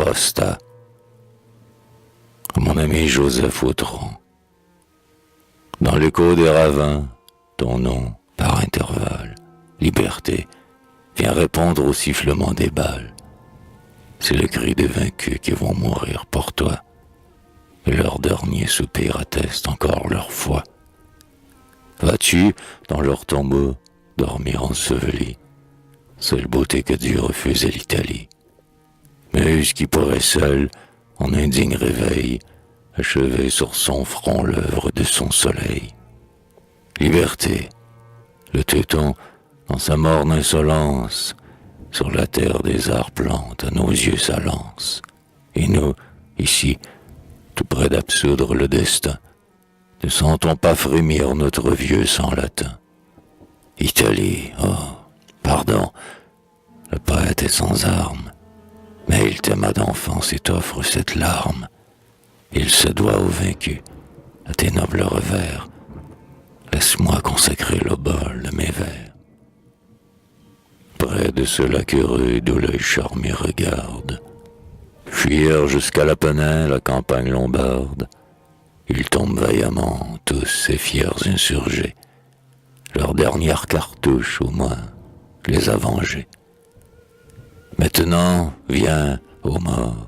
apostat. Mon ami Joseph Autran. Dans l'écho des ravins, ton nom, par intervalle, liberté, vient répondre au sifflement des balles. C'est le cri des vaincus qui vont mourir pour toi, et leur dernier soupir atteste encore leur foi. Vas-tu, dans leur tombeau, dormir enseveli? Seule beauté que Dieu refuse à l'Italie. Muse qui pourrait seule, en indigne réveil, achever sur son front l'œuvre de son soleil. Liberté, le teuton, dans sa morne insolence, sur la terre des arts plante à nos yeux sa lance. Et nous, ici, tout près d'absoudre le destin, ne sentons pas frémir notre vieux sang latin. Italie, oh, pardon, le poète est sans armes, mais il t'aima d'enfance et t'offre cette larme. Il se doit aux vaincus, à tes nobles revers. Laisse-moi consacrer l'obole de mes vers. Près de ce lac heureux d'où l'œil charmé regarde, fuir jusqu'à l'Apennin la campagne lombarde, ils tombent vaillamment, tous ces fiers insurgés, leur dernière cartouche au moins les a vengés. Maintenant, viens, ô mort,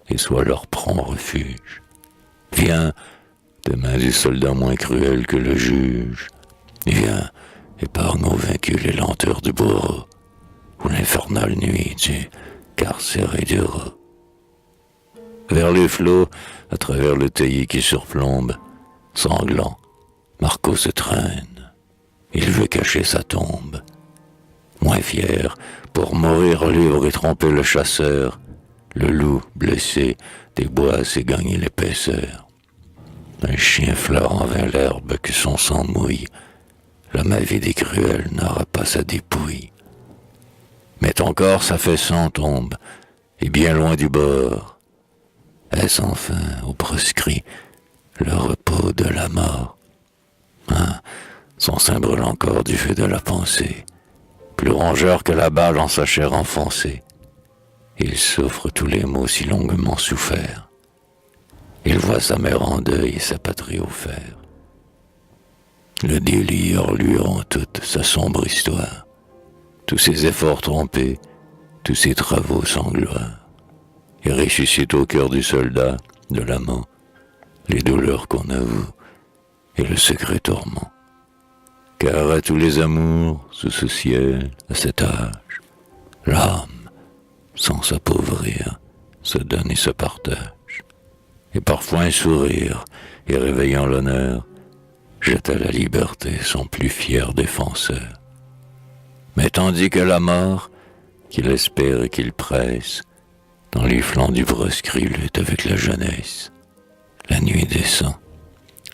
et sois leur prompt refuge. Viens, des mains du soldat moins cruel que le juge. Viens, épargne aux vaincus les lenteurs du bourreau, ou l'infernale nuit du carcéré du roi. Vers les flots, à travers le taillis qui surplombe, sanglant, Marco se traîne. Il veut cacher sa tombe. Moins fier, pour mourir libre et tromper le chasseur, le loup, blessé, des bois s'est gagné l'épaisseur. Un chien fleurant vers l'herbe que son sang mouille, l'homme avide et cruel n'aura pas sa dépouille. Mais ton corps s'affaissant tombe, et bien loin du bord. Est-ce enfin, au proscrit, le repos de la mort? Hein, son sein brûle encore du feu de la pensée, plus rongeur que la balle en sa chair enfoncée. Il souffre tous les maux si longuement soufferts. Il voit sa mère en deuil et sa patrie au fer. Le délire lui rend toute sa sombre histoire, tous ses efforts trompés, tous ses travaux sans gloire. Il ressuscite au cœur du soldat, de l'amant, les douleurs qu'on avoue et le secret tourment. Car à tous les amours, sous ce ciel, à cet âge, l'âme, sans s'appauvrir, se donne et se partage. Et parfois un sourire, et réveillant l'honneur, jette à la liberté son plus fier défenseur. Mais tandis que la mort, qu'il espère et qu'il presse, dans les flancs du proscrit lutte avec la jeunesse, la nuit descend,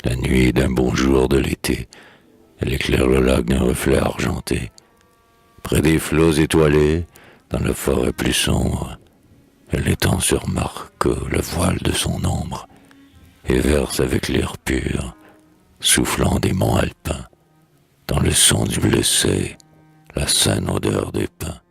la nuit d'un beau jour de l'été, elle éclaire le lac d'un reflet argenté. Près des flots étoilés, dans la forêt plus sombre, elle étend sur Marco le voile de son ombre et verse avec l'air pur, soufflant des monts alpins, dans le son du blessé, la saine odeur des pins.